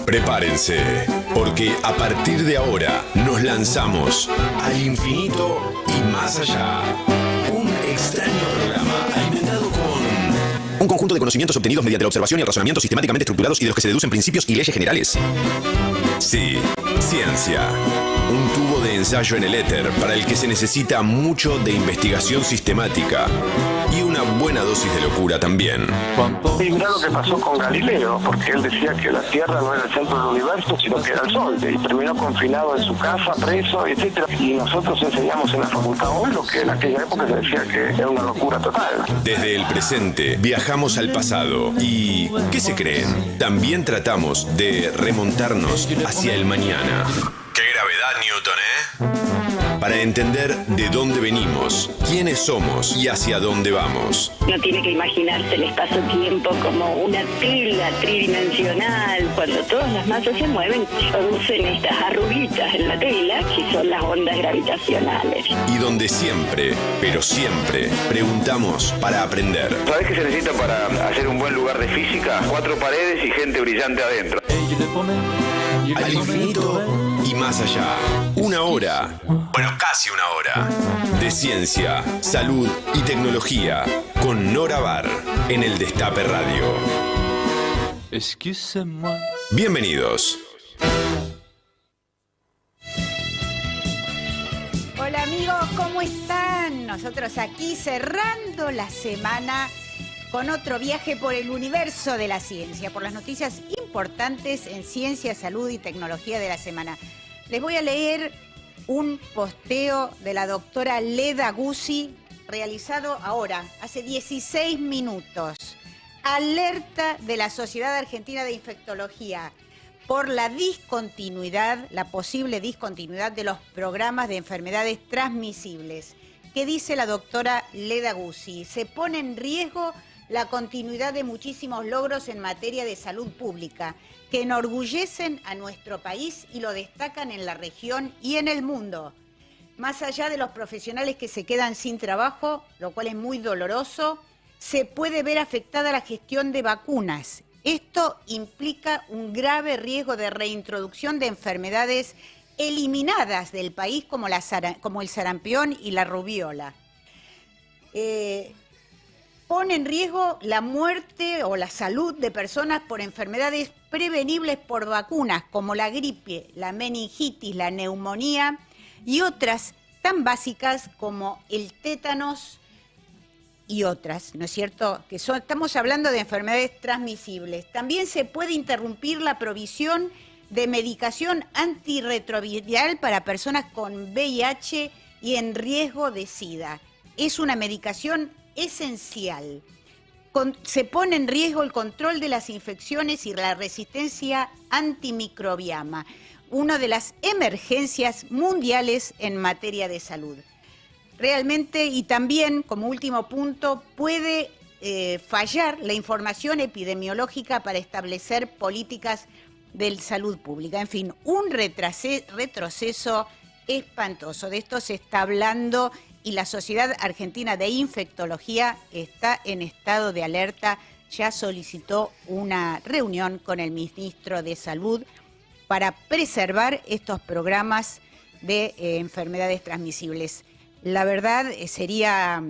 Prepárense, porque a partir de ahora nos lanzamos al infinito y más allá. Un extraño programa alimentado con un conjunto de conocimientos obtenidos mediante la observación y el razonamiento sistemáticamente estructurados y de los que se deducen principios y leyes generales. Sí, ciencia. Un tubo de ensayo en el éter para el que se necesita mucho de investigación sistemática y una buena dosis de locura también. Y mirá lo que pasó con Galileo, porque él decía que la Tierra no era el centro del universo, sino que era el Sol, y terminó confinado en su casa, preso, etc. Y nosotros enseñamos en la facultad hoy lo que en aquella época se decía que era una locura total. Desde el presente viajamos al pasado y, ¿qué se creen? También tratamos de remontarnos hacia el mañana. ¡Qué gravedad, Newton, Para entender de dónde venimos, quiénes somos y hacia dónde vamos. No tiene que imaginarse el espacio-tiempo como una tela tridimensional. Cuando todas las masas se mueven, producen estas arruguitas en la tela, que son las ondas gravitacionales. Y donde siempre, pero siempre, preguntamos para aprender. ¿Sabés qué se necesita para hacer un buen lugar de física? 4 paredes y gente brillante adentro. Al infinito y más allá. Una hora, bueno, casi una hora, de ciencia, salud y tecnología con Nora Bar en el Destape Radio. Bienvenidos. Hola amigos, ¿cómo están? Nosotros aquí cerrando la semana con otro viaje por el universo de la ciencia, por las noticias importantes en ciencia, salud y tecnología de la semana. Les voy a leer un posteo de la doctora Leda Guzzi, realizado ahora, hace 16 minutos. Alerta de la Sociedad Argentina de Infectología por la discontinuidad, la posible discontinuidad de los programas de enfermedades transmisibles. ¿Qué dice la doctora Leda Guzzi? Se pone en riesgo la continuidad de muchísimos logros en materia de salud pública que enorgullecen a nuestro país y lo destacan en la región y en el mundo. Más allá de los profesionales que se quedan sin trabajo, lo cual es muy doloroso, se puede ver afectada la gestión de vacunas. Esto implica un grave riesgo de reintroducción de enfermedades eliminadas del país como el sarampión y la rubiola. Pone en riesgo la muerte o la salud de personas por enfermedades prevenibles por vacunas como la gripe, la meningitis, la neumonía y otras tan básicas como el tétanos y otras, ¿no es cierto? Estamos hablando de enfermedades transmisibles. También se puede interrumpir la provisión de medicación antirretroviral para personas con VIH y en riesgo de SIDA. Es una medicación esencial. Se pone en riesgo el control de las infecciones y la resistencia antimicrobiana, una de las emergencias mundiales en materia de salud. Realmente, y también, como último punto, puede fallar la información epidemiológica para establecer políticas de salud pública. En fin, un retroceso espantoso. De esto se está hablando y la Sociedad Argentina de Infectología está en estado de alerta. Ya solicitó una reunión con el ministro de Salud para preservar estos programas de enfermedades transmisibles. La verdad sería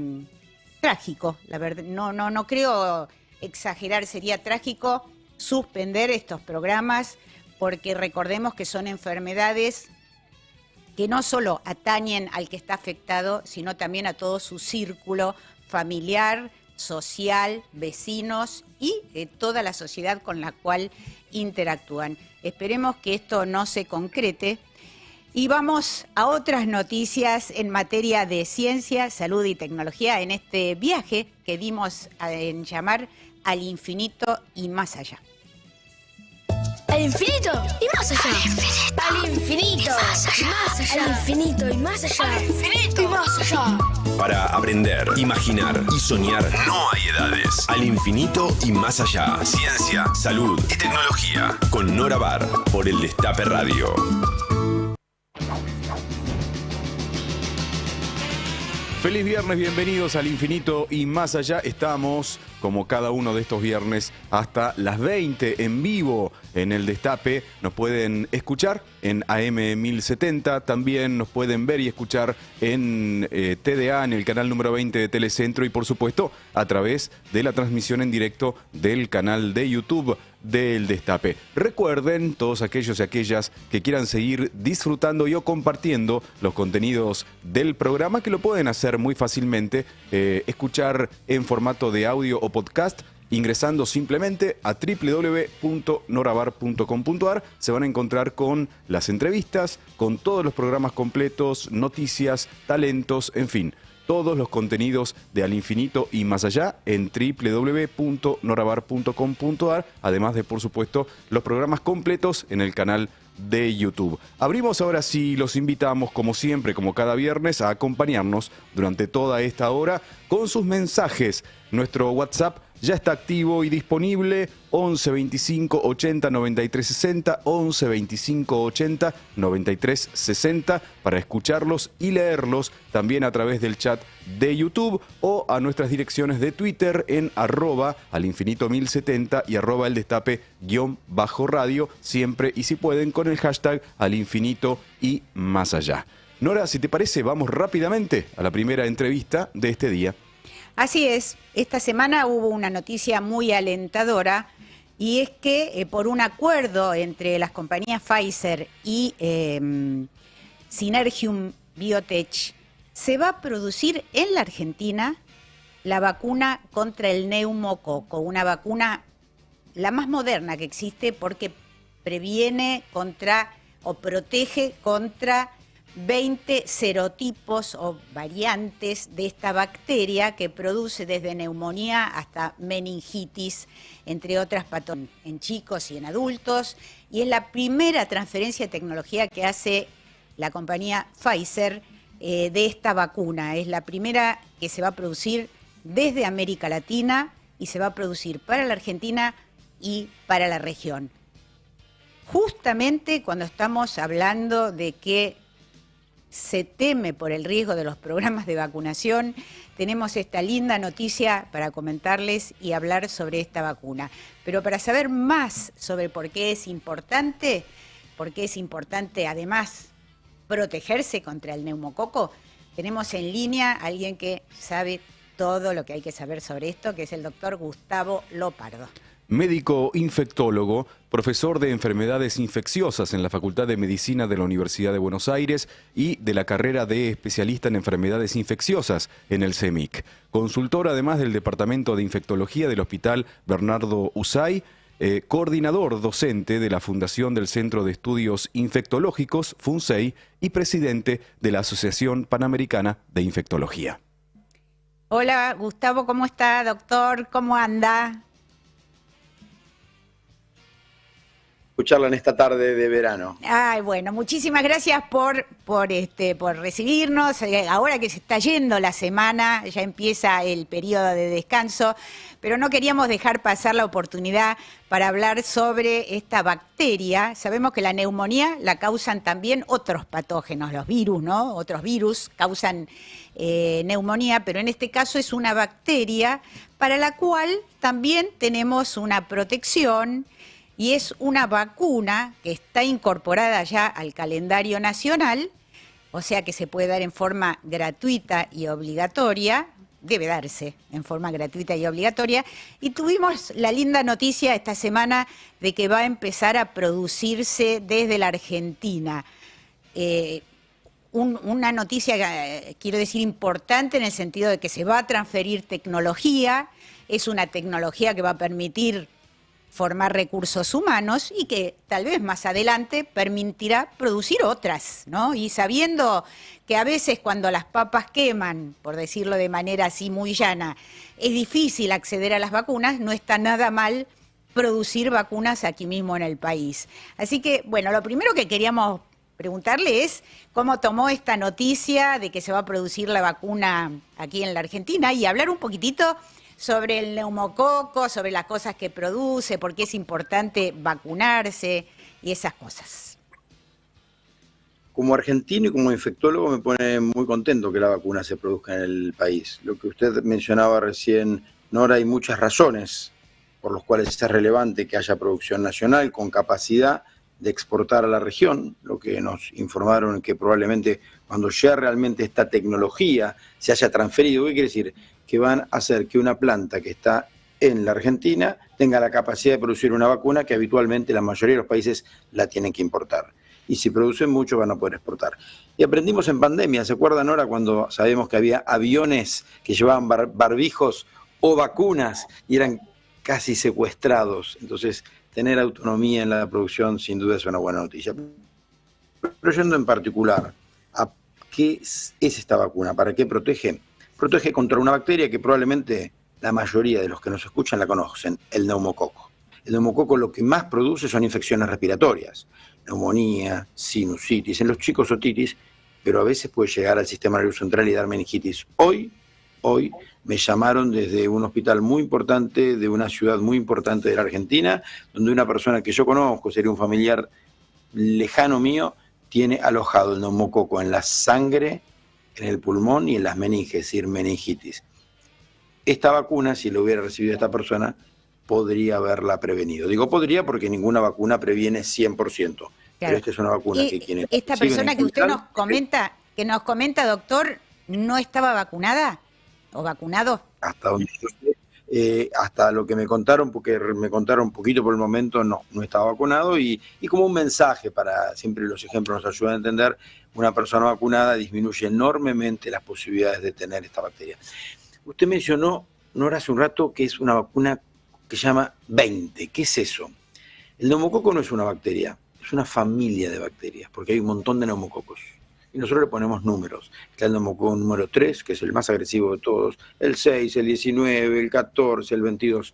trágico, la verdad, no creo exagerar, sería trágico suspender estos programas porque recordemos que son enfermedades que no solo atañen al que está afectado, sino también a todo su círculo familiar, social, vecinos y toda la sociedad con la cual interactúan. Esperemos que esto no se concrete. Y vamos a otras noticias en materia de ciencia, salud y tecnología en este viaje que dimos en llamar Al infinito y más allá. Al infinito y más allá. Al infinito y más allá. Al infinito y más allá. Al infinito y más allá. Para aprender, imaginar y soñar no hay edades. Al infinito y más allá. Ciencia, salud y tecnología. Con Nora Bar por el Destape Radio. Feliz viernes, bienvenidos al Infinito y Más Allá. Estamos, como cada uno de estos viernes, hasta las 20 en vivo en el Destape. Nos pueden escuchar en AM 1070, también nos pueden ver y escuchar en TDA, en el canal número 20 de Telecentro y, por supuesto, a través de la transmisión en directo del canal de YouTube del Destape. Recuerden, todos aquellos y aquellas que quieran seguir disfrutando y o compartiendo los contenidos del programa, que lo pueden hacer muy fácilmente, escuchar en formato de audio o podcast, ingresando simplemente a www.norabar.com.ar. Se van a encontrar con las entrevistas, con todos los programas completos, noticias, talentos, en fin, todos los contenidos de Al Infinito y Más Allá en www.norabar.com.ar, además de, por supuesto, los programas completos en el canal de YouTube. Abrimos ahora sí, los invitamos, como siempre, como cada viernes, a acompañarnos durante toda esta hora con sus mensajes. Nuestro WhatsApp ya está activo y disponible, 11 25 80 93 60, 11 25 80 93 60, para escucharlos y leerlos también a través del chat de YouTube o a nuestras direcciones de Twitter en @alinfinito1070 y @eldestape_radio, siempre y si pueden con el hashtag Alinfinito y Más Allá. Nora, si te parece, vamos rápidamente a la primera entrevista de este día. Así es, esta semana hubo una noticia muy alentadora y es que por un acuerdo entre las compañías Pfizer y Synergium Biotech se va a producir en la Argentina la vacuna contra el neumococo, una vacuna la más moderna que existe porque previene contra o protege contra 20 serotipos o variantes de esta bacteria que produce desde neumonía hasta meningitis, entre otras patologías, en chicos y en adultos. Y es la primera transferencia de tecnología que hace la compañía Pfizer de esta vacuna. Es la primera que se va a producir desde América Latina y se va a producir para la Argentina y para la región. Justamente cuando estamos hablando de que se teme por el riesgo de los programas de vacunación, tenemos esta linda noticia para comentarles y hablar sobre esta vacuna. Pero para saber más sobre por qué es importante además protegerse contra el neumococo, tenemos en línea a alguien que sabe todo lo que hay que saber sobre esto, que es el doctor Gustavo Lopardo. Médico infectólogo, profesor de enfermedades infecciosas en la Facultad de Medicina de la Universidad de Buenos Aires y de la carrera de especialista en enfermedades infecciosas en el CEMIC. Consultor además del Departamento de Infectología del Hospital Bernardo Uzay, coordinador docente de la Fundación del Centro de Estudios Infectológicos, FUNCEI, y presidente de la Asociación Panamericana de Infectología. Hola Gustavo, ¿cómo está, doctor? ¿Cómo anda? Escucharla en esta tarde de verano. Ay, bueno, muchísimas gracias por recibirnos. Ahora que se está yendo la semana, ya empieza el periodo de descanso, pero no queríamos dejar pasar la oportunidad para hablar sobre esta bacteria. Sabemos que la neumonía la causan también otros patógenos, los virus, ¿no? Otros virus causan neumonía, pero en este caso es una bacteria para la cual también tenemos una protección. Y es una vacuna que está incorporada ya al calendario nacional, o sea que se puede dar en forma gratuita y obligatoria, debe darse en forma gratuita y obligatoria, y tuvimos la linda noticia esta semana de que va a empezar a producirse desde la Argentina. Una noticia, quiero decir, importante en el sentido de que se va a transferir tecnología, es una tecnología que va a permitir formar recursos humanos y que tal vez más adelante permitirá producir otras, ¿no? Y sabiendo que a veces cuando las papas queman, por decirlo de manera así muy llana, es difícil acceder a las vacunas, no está nada mal producir vacunas aquí mismo en el país. Así que, bueno, lo primero que queríamos preguntarle es cómo tomó esta noticia de que se va a producir la vacuna aquí en la Argentina y hablar un poquitito sobre el neumococo, sobre las cosas que produce, por qué es importante vacunarse y esas cosas. como argentino y como infectólogo me pone muy contento que la vacuna se produzca en el país. Lo que usted mencionaba recién, Nora, hay muchas razones por las cuales es relevante que haya producción nacional con capacidad de exportar a la región, lo que nos informaron que probablemente cuando llegue realmente esta tecnología se haya transferido. ¿Qué quiere decir? Que van a hacer que una planta que está en la Argentina tenga la capacidad de producir una vacuna que habitualmente la mayoría de los países la tienen que importar. Y si producen mucho van a poder exportar. Y aprendimos en pandemia, ¿se acuerdan ahora cuando sabemos que había aviones que llevaban barbijos o vacunas y eran casi secuestrados? Entonces, tener autonomía en la producción sin duda es una buena noticia. Pero yendo en particular a qué es esta vacuna, ¿para qué protege? Protege contra una bacteria que probablemente la mayoría de los que nos escuchan la conocen, el neumococo. El neumococo lo que más produce son infecciones respiratorias, neumonía, sinusitis, en los chicos otitis, pero a veces puede llegar al sistema nervioso central y dar meningitis. Hoy me llamaron desde un hospital muy importante, de una ciudad muy importante de la Argentina, donde una persona que yo conozco, sería un familiar lejano mío, tiene alojado el neumococo en la sangre, en el pulmón y en las meninges, es decir, meningitis. Esta vacuna, si lo hubiera recibido esta persona, podría haberla prevenido. Digo podría porque ninguna vacuna previene 100%, claro. Pero esta es una vacuna que quienes... ¿Esta persona que usted nos comenta, doctor, no estaba vacunada o vacunado? Hasta donde yo sé, hasta lo que me contaron, porque me contaron un poquito por el momento, no estaba vacunado, y como un mensaje para, siempre los ejemplos nos ayudan a entender, una persona vacunada disminuye enormemente las posibilidades de tener esta bacteria. Usted mencionó, Nora, hace un rato, que es una vacuna que se llama 20. ¿Qué es eso? El neumococo no es una bacteria, es una familia de bacterias, porque hay un montón de neumococos. Y nosotros le ponemos números. Está el neumococo número 3, que es el más agresivo de todos, el 6, el 19, el 14, el 22.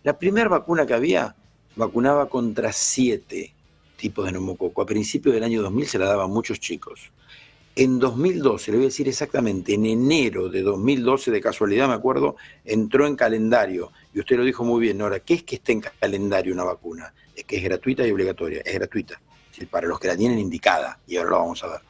La primera vacuna que había vacunaba contra 7 tipos de neumococo. A principios del año 2000 se la daba a muchos chicos. En 2012, le voy a decir exactamente, en enero de 2012, de casualidad me acuerdo, entró en calendario. Y usted lo dijo muy bien, Nora, ¿qué es que esté en calendario una vacuna? Es que es gratuita y obligatoria, es gratuita. Para los que la tienen indicada, y ahora lo vamos a ver.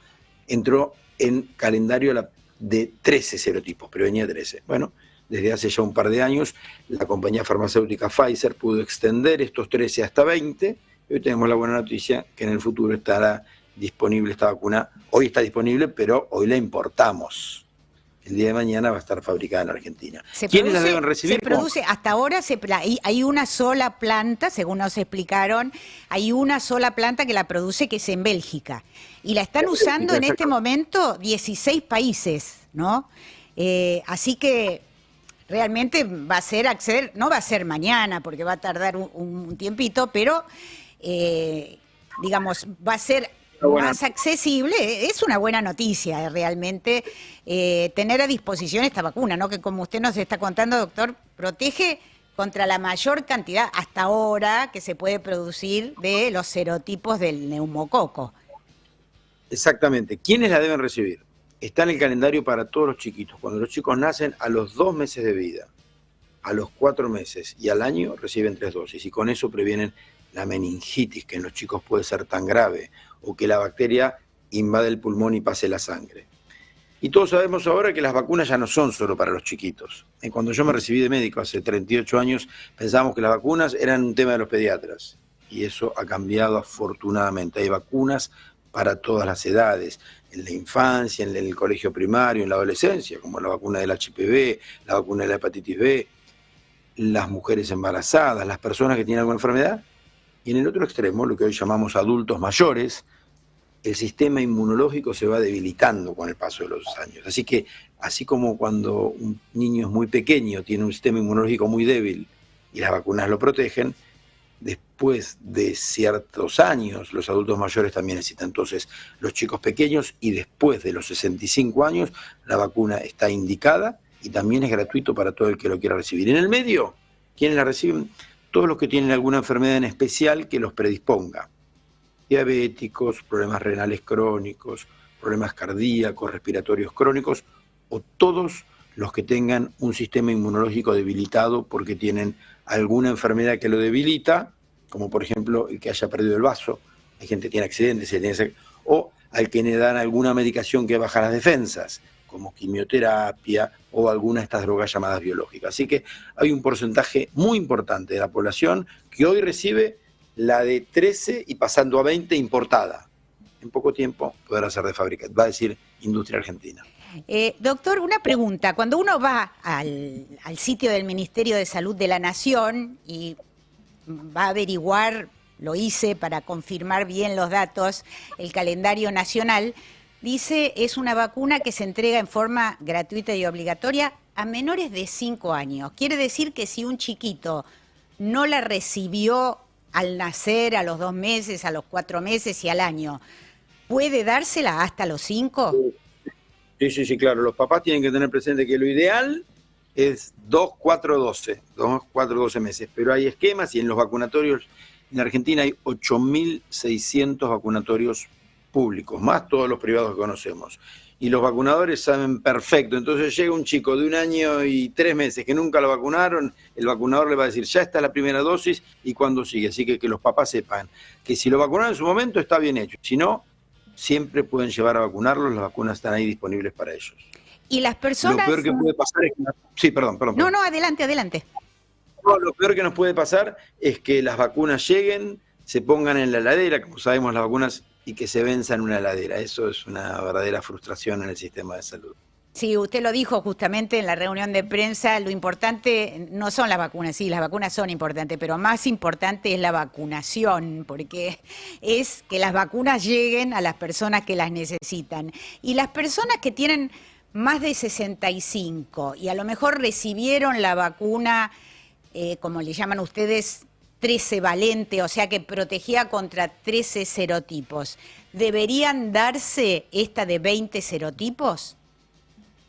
Entró en calendario de 13 serotipos, pero venía 13. Bueno, desde hace ya un par de años, la compañía farmacéutica Pfizer pudo extender estos 13 hasta 20, y hoy tenemos la buena noticia que en el futuro estará disponible esta vacuna. Hoy está disponible, pero hoy la importamos. El día de mañana va a estar fabricada en Argentina. ¿Quiénes la deben recibir? Se produce, hasta ahora hay una sola planta, según nos explicaron, hay una sola planta que la produce, que es en Bélgica. Y la están usando en este momento 16 países, ¿no? Así que realmente va a ser acceder, no va a ser mañana, porque va a tardar un tiempito, pero digamos, va a ser más accesible. Es una buena noticia realmente tener a disposición esta vacuna, ¿no? Que como usted nos está contando, doctor, protege contra la mayor cantidad hasta ahora que se puede producir de los serotipos del neumococo. Exactamente. ¿Quiénes la deben recibir? Está en el calendario para todos los chiquitos. Cuando los chicos nacen, a los 2 meses de vida, a los 4 meses y al año reciben 3 dosis. Y con eso previenen la meningitis, que en los chicos puede ser tan grave, o que la bacteria invade el pulmón y pase la sangre. Y todos sabemos ahora que las vacunas ya no son solo para los chiquitos. Cuando yo me recibí de médico hace 38 años, pensábamos que las vacunas eran un tema de los pediatras. Y eso ha cambiado afortunadamente. Hay vacunas para todas las edades, en la infancia, en el colegio primario, en la adolescencia, como la vacuna del HPV, la vacuna de la hepatitis B, las mujeres embarazadas, las personas que tienen alguna enfermedad. Y en el otro extremo, lo que hoy llamamos adultos mayores, el sistema inmunológico se va debilitando con el paso de los años. Así que, así como cuando un niño es muy pequeño, tiene un sistema inmunológico muy débil y las vacunas lo protegen, después de ciertos años los adultos mayores también necesitan. Entonces, los chicos pequeños y después de los 65 años, la vacuna está indicada y también es gratuito para todo el que lo quiera recibir. En el medio, ¿quiénes la reciben? Todos los que tienen alguna enfermedad en especial que los predisponga. Diabéticos, problemas renales crónicos, problemas cardíacos, respiratorios crónicos, o todos los que tengan un sistema inmunológico debilitado porque tienen alguna enfermedad que lo debilita, como por ejemplo el que haya perdido el vaso, hay gente que tiene accidentes, o al que le dan alguna medicación que baja las defensas, como quimioterapia o alguna de estas drogas llamadas biológicas. Así que hay un porcentaje muy importante de la población que hoy recibe la de 13 y pasando a 20 importada. En poco tiempo podrá ser de fábrica, va a decir industria argentina. Doctor, una pregunta. Cuando uno va al sitio del Ministerio de Salud de la Nación y va a averiguar, lo hice para confirmar bien los datos, el calendario nacional, dice es una vacuna que se entrega en forma gratuita y obligatoria a menores de 5 años. Quiere decir que si un chiquito no la recibió al nacer, a los 2 meses, a los 4 meses y al año, ¿puede dársela hasta los 5? Sí, claro. Los papás tienen que tener presente que lo ideal es 2, 4, 12 meses. Pero hay esquemas y en los vacunatorios, en Argentina hay 8.600 vacunatorios públicos, más todos los privados que conocemos. Y los vacunadores saben perfecto. Entonces llega un chico de 1 año y 3 meses que nunca lo vacunaron, el vacunador le va a decir, ya está la primera dosis y cuándo sigue. Así que los papás sepan que si lo vacunaron en su momento está bien hecho. Si no, siempre pueden llevar a vacunarlos, las vacunas están ahí disponibles para ellos. Y las personas... Lo peor que puede pasar es que... Sí, perdón. No, adelante. No, lo peor que nos puede pasar es que las vacunas lleguen, se pongan en la heladera, como sabemos las vacunas, y que se venzan en una heladera. Eso es una verdadera frustración en el sistema de salud. Sí, usted lo dijo justamente en la reunión de prensa, lo importante no son las vacunas, sí, las vacunas son importantes, pero más importante es la vacunación, porque es que las vacunas lleguen a las personas que las necesitan. Y las personas que tienen más de 65 y a lo mejor recibieron la vacuna, como le llaman ustedes, 13 valente, o sea que protegía contra 13 serotipos, ¿deberían darse esta de 20 serotipos?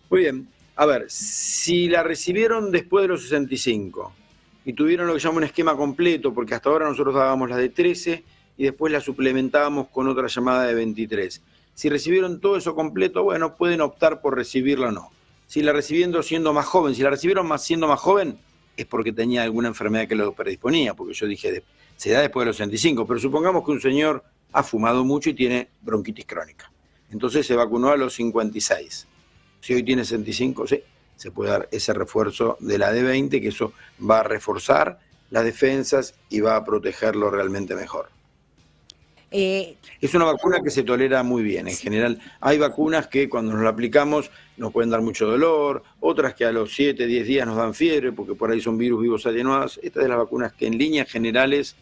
Muy bien. A ver, si la recibieron después de los 65 y tuvieron lo que llama un esquema completo, porque hasta ahora nosotros dábamos la de 13 y después la suplementábamos con otra llamada de 23. Si recibieron todo eso completo, bueno, pueden optar por recibirla o no. Si la recibieron siendo más joven, si la recibieron siendo más joven, es porque tenía alguna enfermedad que lo predisponía, porque yo dije, se da después de los 65, pero supongamos que un señor ha fumado mucho y tiene bronquitis crónica. Entonces se vacunó a los 56. Si hoy tiene 65, sí, se puede dar ese refuerzo de la de 20, que eso va a reforzar las defensas y va a protegerlo realmente mejor. Es una vacuna que se tolera muy bien. En general, hay vacunas que cuando nos la aplicamos nos pueden dar mucho dolor, otras que a los 7, 10 días nos dan fiebre, porque por ahí son virus vivos atenuados. Esta es de las vacunas que en líneas generales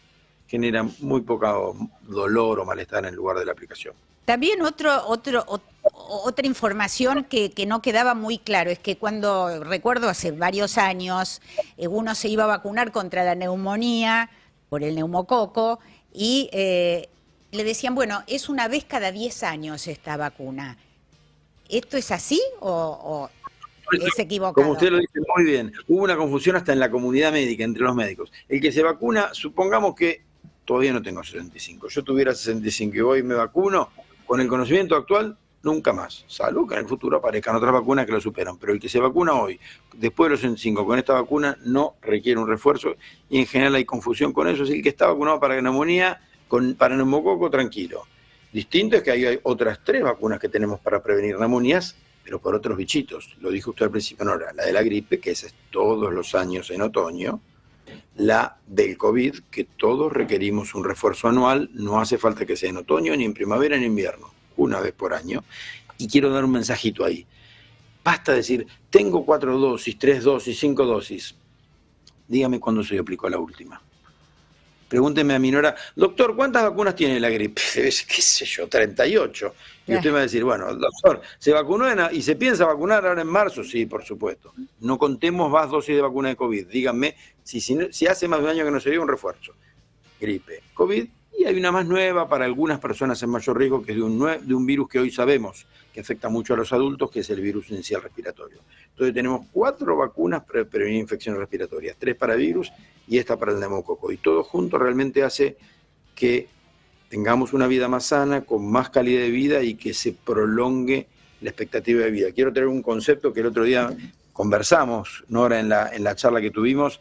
generan muy poco dolor o malestar en el lugar de la aplicación. También otra información que no quedaba muy claro es que cuando, recuerdo hace varios años, uno se iba a vacunar contra la neumonía por el neumococo y le decían, bueno, es una vez cada 10 años esta vacuna. ¿Esto es así o es equivocado? Como usted lo dice muy bien, hubo una confusión hasta en la comunidad médica, entre los médicos. El que se vacuna, supongamos que todavía no tengo 65, yo tuviera 65 y hoy me vacuno, con el conocimiento actual, nunca más. Salvo que en el futuro aparezcan otras vacunas que lo superan. Pero el que se vacuna hoy, después de los 65, con esta vacuna, no requiere un refuerzo y en general hay confusión con eso. Es el que está vacunado para neumonía, para neumococo, tranquilo. Distinto es que hay otras 3 vacunas que tenemos para prevenir neumonías, pero por otros bichitos. Lo dijo usted al principio, Nora, la de la gripe, que es todos los años en otoño, la del COVID, que todos requerimos un refuerzo anual, no hace falta que sea en otoño, ni en primavera, ni en invierno, una vez por año. Y quiero dar un mensajito ahí. Basta decir, tengo 4 dosis, 3 dosis, 5 dosis. Dígame cuándo se aplicó la última. Pregúnteme a mi Nora, doctor, ¿cuántas vacunas tiene la gripe? ¿Qué sé yo? 38. Y usted me va a decir, bueno, doctor, ¿se vacunó y se piensa vacunar ahora en marzo? Sí, por supuesto. No contemos más dosis de vacuna de COVID. Díganme si hace más de un año que no se dio un refuerzo. Gripe, COVID, y hay una más nueva para algunas personas en mayor riesgo, que es de un virus que hoy sabemos que afecta mucho a los adultos, que es el virus sincicial respiratorio. Entonces tenemos 4 vacunas para prevenir infecciones respiratorias, 3 para virus y esta para el neumococo. Y todo junto realmente hace que tengamos una vida más sana, con más calidad de vida y que se prolongue la expectativa de vida. Quiero traer un concepto que el otro día conversamos, Nora, en la charla que tuvimos,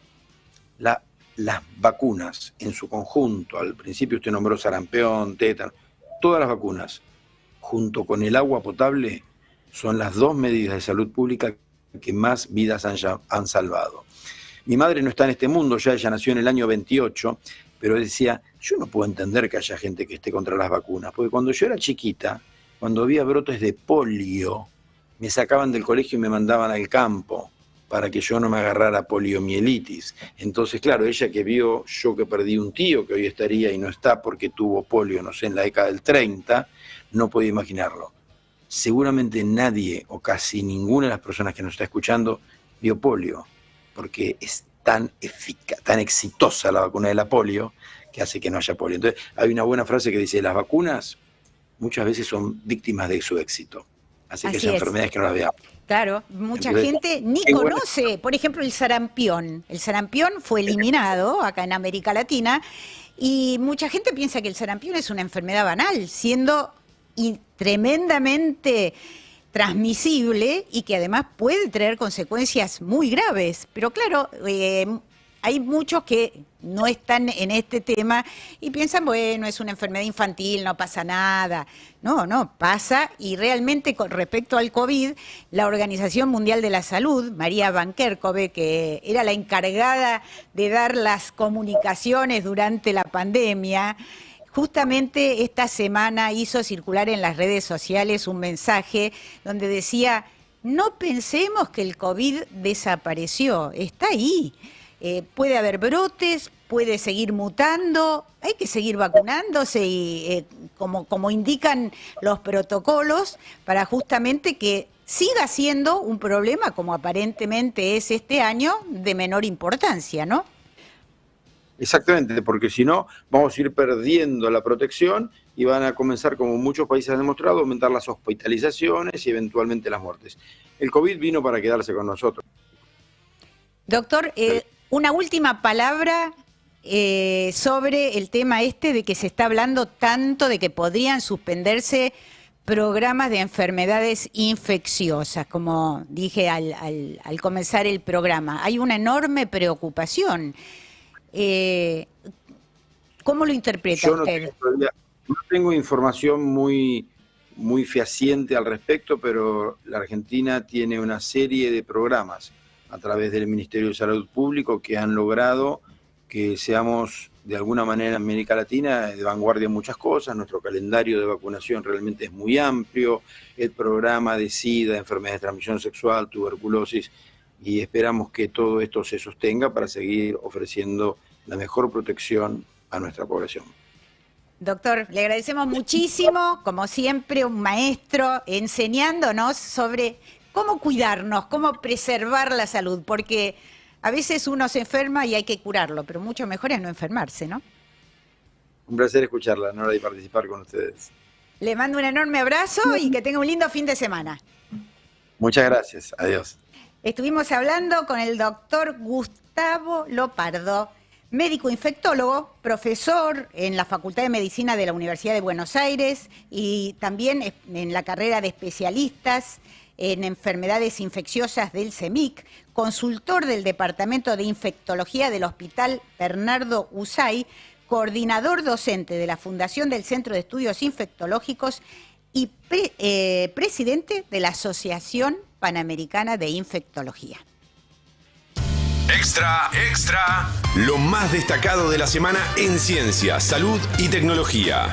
las vacunas en su conjunto. Al principio usted nombró sarampión, tétano, todas las vacunas junto con el agua potable, son las 2 medidas de salud pública que más vidas han salvado. Mi madre no está en este mundo, ya ella nació en el año 28, pero decía, yo no puedo entender que haya gente que esté contra las vacunas, porque cuando yo era chiquita, cuando había brotes de polio, me sacaban del colegio y me mandaban al campo para que yo no me agarrara poliomielitis. Entonces, claro, ella que vio yo que perdí un tío que hoy estaría y no está porque tuvo polio, no sé, en la década del 30, no podía imaginarlo. Seguramente nadie o casi ninguna de las personas que nos está escuchando vio polio, porque es tan eficaz, tan exitosa la vacuna de la polio que hace que no haya polio. Entonces, hay una buena frase que dice, las vacunas muchas veces son víctimas de su éxito. Así que haya enfermedades que no las veamos. Claro, mucha gente ni conoce, por ejemplo, el sarampión. El sarampión fue eliminado acá en América Latina y mucha gente piensa que el sarampión es una enfermedad banal, siendo tremendamente transmisible y que además puede traer consecuencias muy graves. Pero claro, hay muchos que no están en este tema y piensan, bueno, es una enfermedad infantil, no pasa nada. No, pasa, y realmente con respecto al COVID, la Organización Mundial de la Salud, María Van Kerkhove, que era la encargada de dar las comunicaciones durante la pandemia, justamente esta semana hizo circular en las redes sociales un mensaje donde decía, no pensemos que el COVID desapareció, está ahí. Puede haber brotes, puede seguir mutando, hay que seguir vacunándose y como indican los protocolos para justamente que siga siendo un problema, como aparentemente es este año, de menor importancia, ¿no? Exactamente, porque si no vamos a ir perdiendo la protección y van a comenzar, como muchos países han demostrado, a aumentar las hospitalizaciones y eventualmente las muertes. El COVID vino para quedarse con nosotros. Doctor, una última palabra sobre el tema de que se está hablando tanto de que podrían suspenderse programas de enfermedades infecciosas, como dije al comenzar el programa. Hay una enorme preocupación. ¿Cómo lo interpreta usted? No tengo información muy fehaciente al respecto, pero la Argentina tiene una serie de programas a través del Ministerio de Salud Público que han logrado que seamos de alguna manera en América Latina de vanguardia en muchas cosas. Nuestro calendario de vacunación realmente es muy amplio, el programa de SIDA, enfermedades de transmisión sexual, tuberculosis, y esperamos que todo esto se sostenga para seguir ofreciendo la mejor protección a nuestra población. Doctor, le agradecemos muchísimo, como siempre, un maestro enseñándonos sobre cómo cuidarnos, cómo preservar la salud, porque a veces uno se enferma y hay que curarlo, pero mucho mejor es no enfermarse, ¿no? Un placer escucharla, Nora, y participar con ustedes. Le mando un enorme abrazo y que tenga un lindo fin de semana. Muchas gracias, adiós. Estuvimos hablando con el doctor Gustavo Lopardo, médico infectólogo, profesor en la Facultad de Medicina de la Universidad de Buenos Aires y también en la carrera de especialistas en enfermedades infecciosas del CEMIC, consultor del Departamento de Infectología del Hospital Bernardo Uzay, coordinador docente de la Fundación del Centro de Estudios Infectológicos y presidente de la Asociación Panamericana de Infectología. Extra, extra. Lo más destacado de la semana en ciencia, salud y tecnología.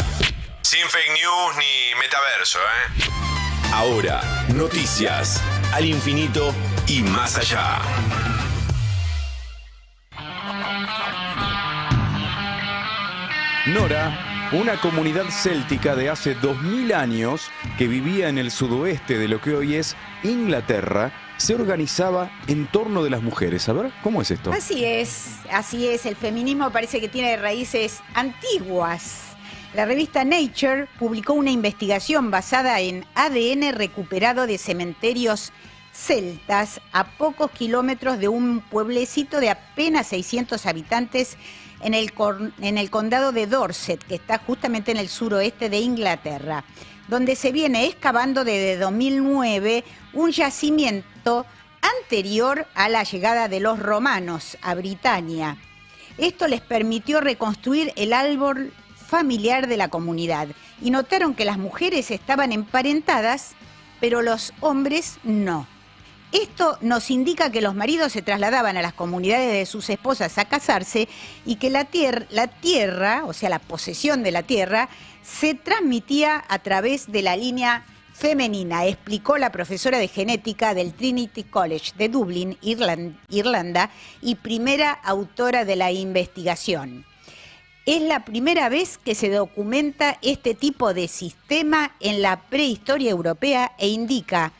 Sin fake news ni metaverso, ¿eh? Ahora, noticias al infinito y más allá. Nora, una comunidad céltica de hace 2000 años que vivía en el sudoeste de lo que hoy es Inglaterra, se organizaba en torno de las mujeres. A ver, ¿cómo es esto? Así es. El feminismo parece que tiene raíces antiguas. La revista Nature publicó una investigación basada en ADN recuperado de cementerios celtas a pocos kilómetros de un pueblecito de apenas 600 habitantes en el condado de Dorset, que está justamente en el suroeste de Inglaterra, donde se viene excavando desde 2009 un yacimiento anterior a la llegada de los romanos a Britania. Esto les permitió reconstruir el árbol familiar de la comunidad y notaron que las mujeres estaban emparentadas, pero los hombres no. Esto nos indica que los maridos se trasladaban a las comunidades de sus esposas a casarse y que la tierra, o sea, la posesión de la tierra, se transmitía a través de la línea femenina, explicó la profesora de genética del Trinity College de Dublín, Irlanda, y primera autora de la investigación. Es la primera vez que se documenta este tipo de sistema en la prehistoria europea e indica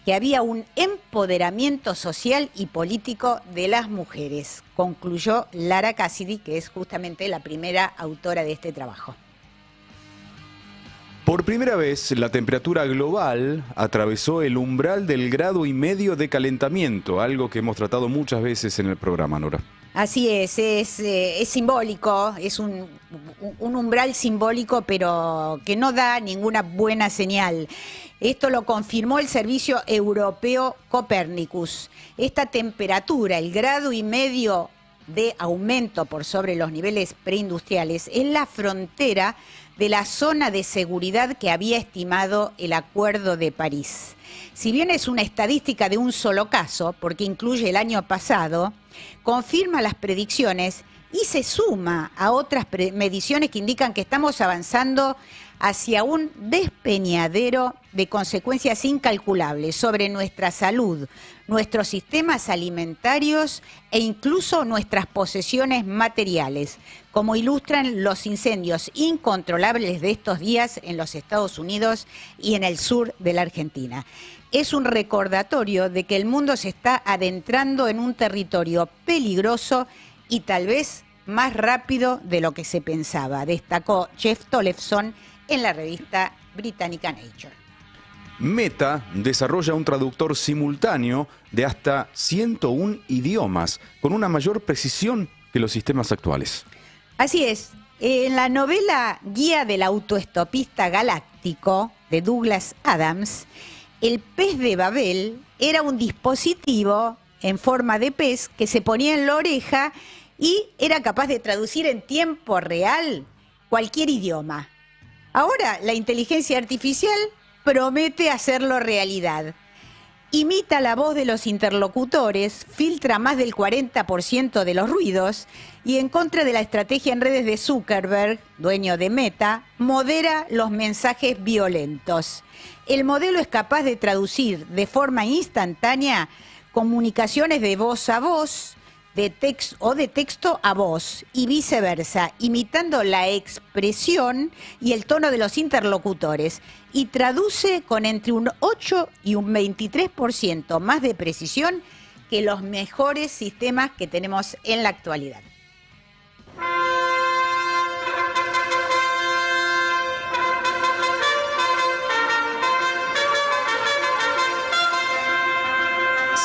que había un empoderamiento social y político de las mujeres, concluyó Lara Cassidy, que es justamente la primera autora de este trabajo. Por primera vez, la temperatura global atravesó el umbral del 1,5 grados de calentamiento, algo que hemos tratado muchas veces en el programa, Nora. Así es simbólico, es un umbral simbólico, pero que no da ninguna buena señal. Esto lo confirmó el Servicio Europeo Copernicus. Esta temperatura, el 1,5 grados de aumento por sobre los niveles preindustriales, es la frontera de la zona de seguridad que había estimado el Acuerdo de París. Si bien es una estadística de un solo caso, porque incluye el año pasado, confirma las predicciones y se suma a otras mediciones que indican que estamos avanzando hacia un despeñadero de consecuencias incalculables sobre nuestra salud, nuestros sistemas alimentarios e incluso nuestras posesiones materiales, como ilustran los incendios incontrolables de estos días en los Estados Unidos y en el sur de la Argentina. Es un recordatorio de que el mundo se está adentrando en un territorio peligroso y tal vez más rápido de lo que se pensaba, destacó Jeff Tollefson en la revista británica Nature. Meta desarrolla un traductor simultáneo de hasta 101 idiomas, con una mayor precisión que los sistemas actuales. Así es. En la novela Guía del autoestopista galáctico de Douglas Adams, el pez de Babel era un dispositivo en forma de pez que se ponía en la oreja y era capaz de traducir en tiempo real cualquier idioma. Ahora la inteligencia artificial promete hacerlo realidad. Imita la voz de los interlocutores, filtra más del 40% de los ruidos y, en contra de la estrategia en redes de Zuckerberg, dueño de Meta, modera los mensajes violentos. El modelo es capaz de traducir de forma instantánea comunicaciones de voz a voz, de texto a voz y viceversa, imitando la expresión y el tono de los interlocutores, y traduce con entre un 8 y un 23% más de precisión que los mejores sistemas que tenemos en la actualidad.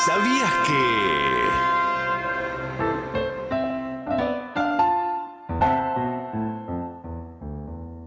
¿Sabías que...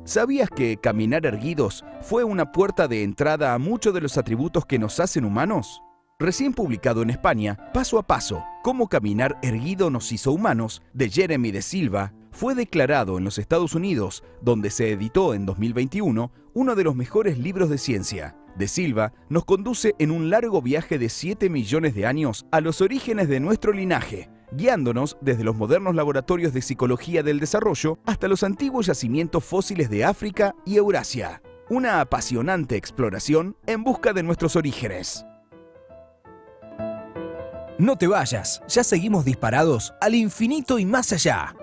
¿Sabías que caminar erguidos fue una puerta de entrada a muchos de los atributos que nos hacen humanos? Recién publicado en España, Paso a Paso, Cómo caminar erguido nos hizo humanos, de Jeremy de Silva, fue declarado en los Estados Unidos, donde se editó en 2021, uno de los mejores libros de ciencia. De Silva nos conduce en un largo viaje de 7 millones de años a los orígenes de nuestro linaje, guiándonos desde los modernos laboratorios de psicología del desarrollo hasta los antiguos yacimientos fósiles de África y Eurasia. Una apasionante exploración en busca de nuestros orígenes. No te vayas, ya seguimos disparados al infinito y más allá.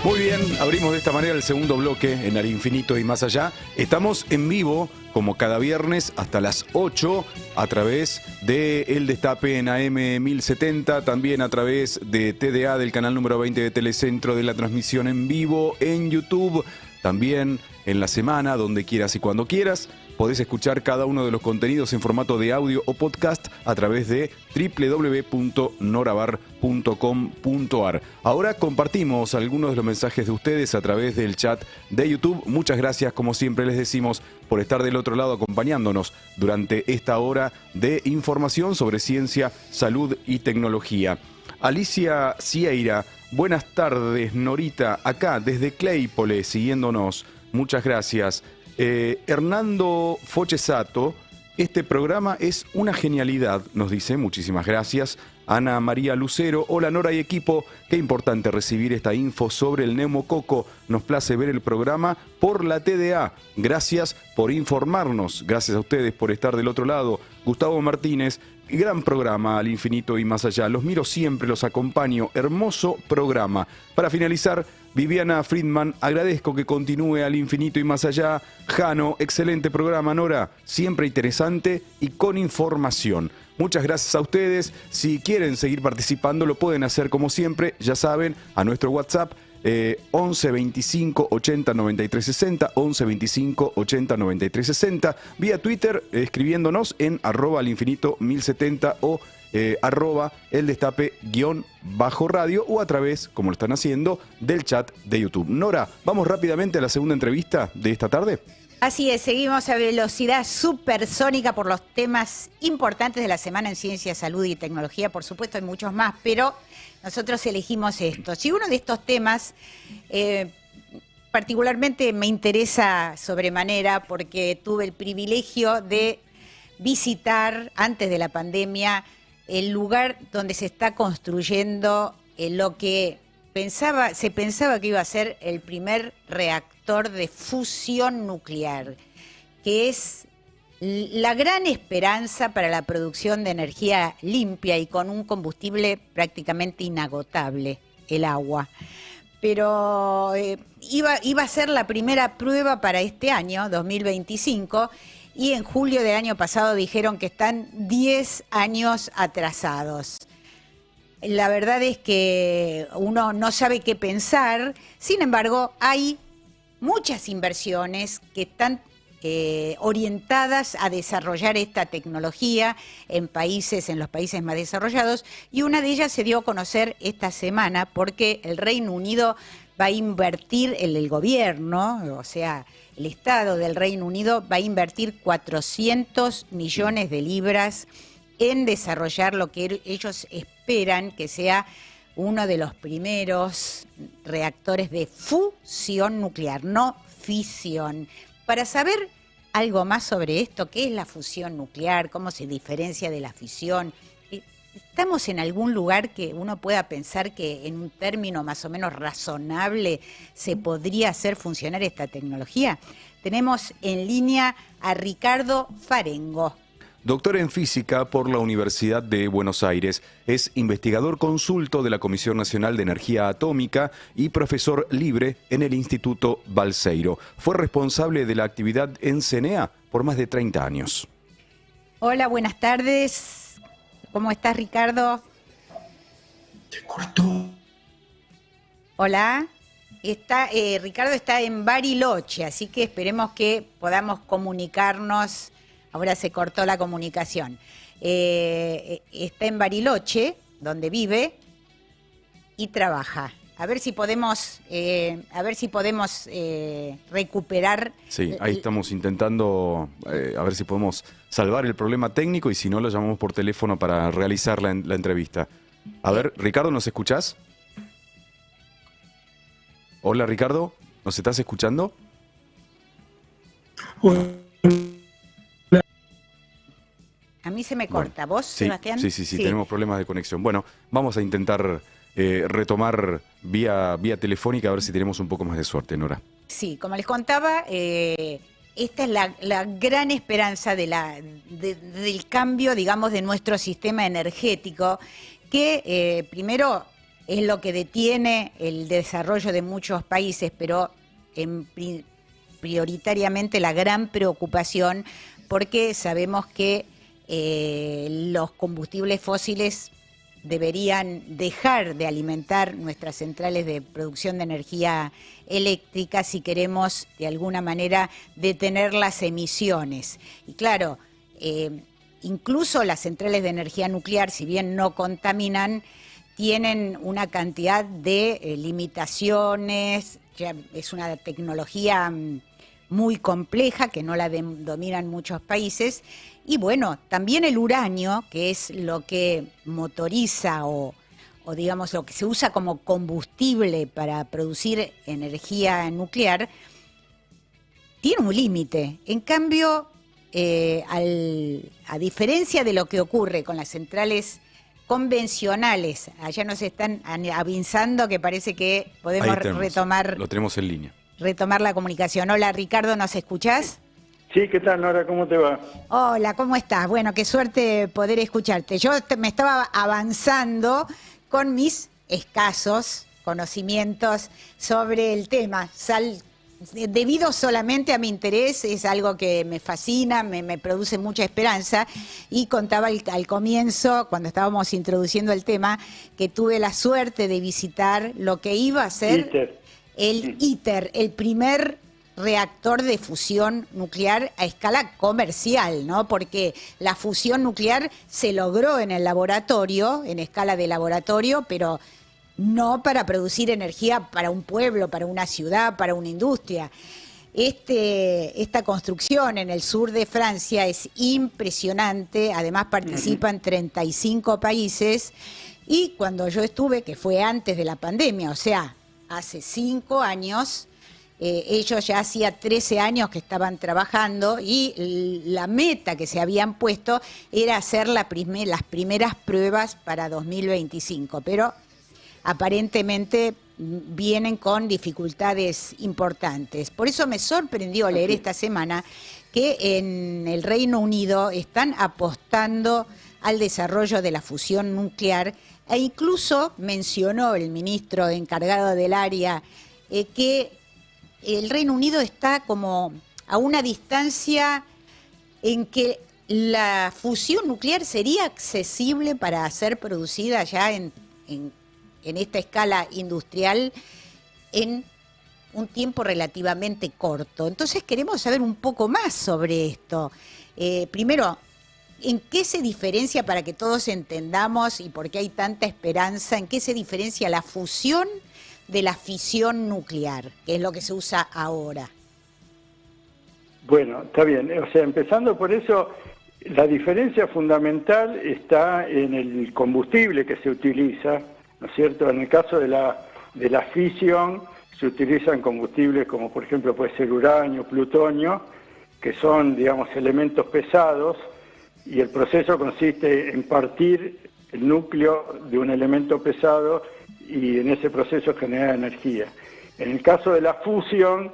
Muy bien, abrimos de esta manera el segundo bloque en Al Infinito y Más Allá. Estamos en vivo, como cada viernes, hasta las 8, a través de El Destape en AM 1070, también a través de TDA, del canal número 20 de Telecentro, de la transmisión en vivo en YouTube. también en la semana, donde quieras y cuando quieras. Podés escuchar cada uno de los contenidos en formato de audio o podcast a través de www.norabar.com.ar. Ahora compartimos algunos de los mensajes de ustedes a través del chat de YouTube. Muchas gracias, como siempre les decimos, por estar del otro lado acompañándonos durante esta hora de información sobre ciencia, salud y tecnología. Alicia Cieira, buenas tardes, Norita, acá desde Claypole, siguiéndonos. Muchas gracias. Hernando Fochesato, este programa es una genialidad, nos dice, muchísimas gracias. Ana María Lucero, hola Nora y equipo, qué importante recibir esta info sobre el neumococo, nos place ver el programa por la TDA, gracias por informarnos, gracias a ustedes por estar del otro lado. Gustavo Martínez, gran programa Al Infinito y Más Allá, los miro siempre, los acompaño, hermoso programa. Para finalizar, Viviana Friedman, agradezco que continúe Al Infinito y Más Allá. Jano, excelente programa, Nora, siempre interesante y con información. Muchas gracias a ustedes. Si quieren seguir participando, lo pueden hacer como siempre, ya saben, a nuestro WhatsApp 11 25 80 93 60, 11 25 80 93 60, vía Twitter escribiéndonos en @alinfinito1070 o @eldestape_radio o a través, como lo están haciendo, del chat de YouTube. Nora, vamos rápidamente a la segunda entrevista de esta tarde. Así es, seguimos a velocidad supersónica por los temas importantes de la semana en ciencia, salud y tecnología. Por supuesto hay muchos más, pero nosotros elegimos estos. Y uno de estos temas particularmente me interesa sobremanera porque tuve el privilegio de visitar antes de la pandemia el lugar donde se está construyendo lo que se pensaba que iba a ser el primer reactor de fusión nuclear, que es la gran esperanza para la producción de energía limpia y con un combustible prácticamente inagotable, el agua. Pero iba a ser la primera prueba para este año, 2025, y en julio del año pasado dijeron que están 10 años atrasados. La verdad es que uno no sabe qué pensar, sin embargo, hay muchas inversiones que están orientadas a desarrollar esta tecnología en los países más desarrollados, y una de ellas se dio a conocer esta semana porque el Reino Unido va a invertir, el gobierno, o sea, el Estado del Reino Unido va a invertir 400 millones de libras en desarrollar lo que ellos esperan que sea uno de los primeros reactores de fusión nuclear, no fisión. Para saber algo más sobre esto, qué es la fusión nuclear, cómo se diferencia de la fisión, ¿estamos en algún lugar que uno pueda pensar que en un término más o menos razonable se podría hacer funcionar esta tecnología? Tenemos en línea a Ricardo Farengo. Doctor en física por la Universidad de Buenos Aires, es investigador consulto de la Comisión Nacional de Energía Atómica y profesor libre en el Instituto Balseiro. Fue responsable de la actividad en CENEA por más de 30 años. Hola, buenas tardes. ¿Cómo estás, Ricardo? Se cortó. Hola. Ricardo está en Bariloche, así que esperemos que podamos comunicarnos. Ahora se cortó la comunicación. Está en Bariloche, donde vive y trabaja. A ver si podemos, recuperar. Sí, ahí estamos intentando a ver si podemos salvar el problema técnico y si no lo llamamos por teléfono para realizar la entrevista. A ver, Ricardo, ¿nos escuchás? Hola, Ricardo, ¿nos estás escuchando? A mí se me corta. ¿Vos, sí, Sebastián? Sí, tenemos problemas de conexión. Bueno, vamos a intentar retomar vía telefónica a ver si tenemos un poco más de suerte, Nora. Sí, como les contaba, esta es la gran esperanza del cambio, digamos, de nuestro sistema energético, que primero es lo que detiene el desarrollo de muchos países, pero prioritariamente la gran preocupación, porque sabemos que los combustibles fósiles deberían dejar de alimentar nuestras centrales de producción de energía eléctrica si queremos de alguna manera detener las emisiones. Y claro, incluso las centrales de energía nuclear, si bien no contaminan, tienen una cantidad de limitaciones, ya es una tecnología muy compleja que no la dominan muchos países. Y bueno, también el uranio, que es lo que motoriza o digamos lo que se usa como combustible para producir energía nuclear, tiene un límite. En cambio, a diferencia de lo que ocurre con las centrales convencionales, allá nos están avisando que parece que podemos retomar. Lo tenemos en línea. Retomar la comunicación. Hola, Ricardo, ¿nos escuchás? Sí, ¿qué tal, Nora? ¿Cómo te va? Hola, ¿cómo estás? Bueno, qué suerte poder escucharte. Yo me estaba avanzando con mis escasos conocimientos sobre el tema. Debido solamente a mi interés, es algo que me fascina, me produce mucha esperanza, y contaba al comienzo, cuando estábamos introduciendo el tema, que tuve la suerte de visitar lo que iba a ser el ITER, el primer reactor de fusión nuclear a escala comercial, ¿no? Porque la fusión nuclear se logró en el laboratorio, en escala de laboratorio, pero no para producir energía para un pueblo, para una ciudad, para una industria. Esta construcción en el sur de Francia es impresionante, además participan 35 países, y cuando yo estuve, que fue antes de la pandemia, o sea, hace 5 años, ellos ya hacía 13 años que estaban trabajando, y la meta que se habían puesto era hacer las primeras pruebas para 2025, pero aparentemente vienen con dificultades importantes. Por eso me sorprendió leer esta semana que en el Reino Unido están apostando al desarrollo de la fusión nuclear, e incluso mencionó el ministro encargado del área que el Reino Unido está como a una distancia en que la fusión nuclear sería accesible para ser producida ya en esta escala industrial en un tiempo relativamente corto. Entonces queremos saber un poco más sobre esto. Primero, ¿en qué se diferencia, para que todos entendamos y por qué hay tanta esperanza, en qué se diferencia la fusión de la fisión nuclear, que es lo que se usa ahora? Bueno, está bien. O sea, empezando por eso, la diferencia fundamental está en el combustible que se utiliza, ¿no es cierto? En el caso de la fisión se utilizan combustibles como, por ejemplo, puede ser uranio, plutonio, que son, digamos, elementos pesados, y el proceso consiste en partir el núcleo de un elemento pesado y en ese proceso generar energía. En el caso de la fusión,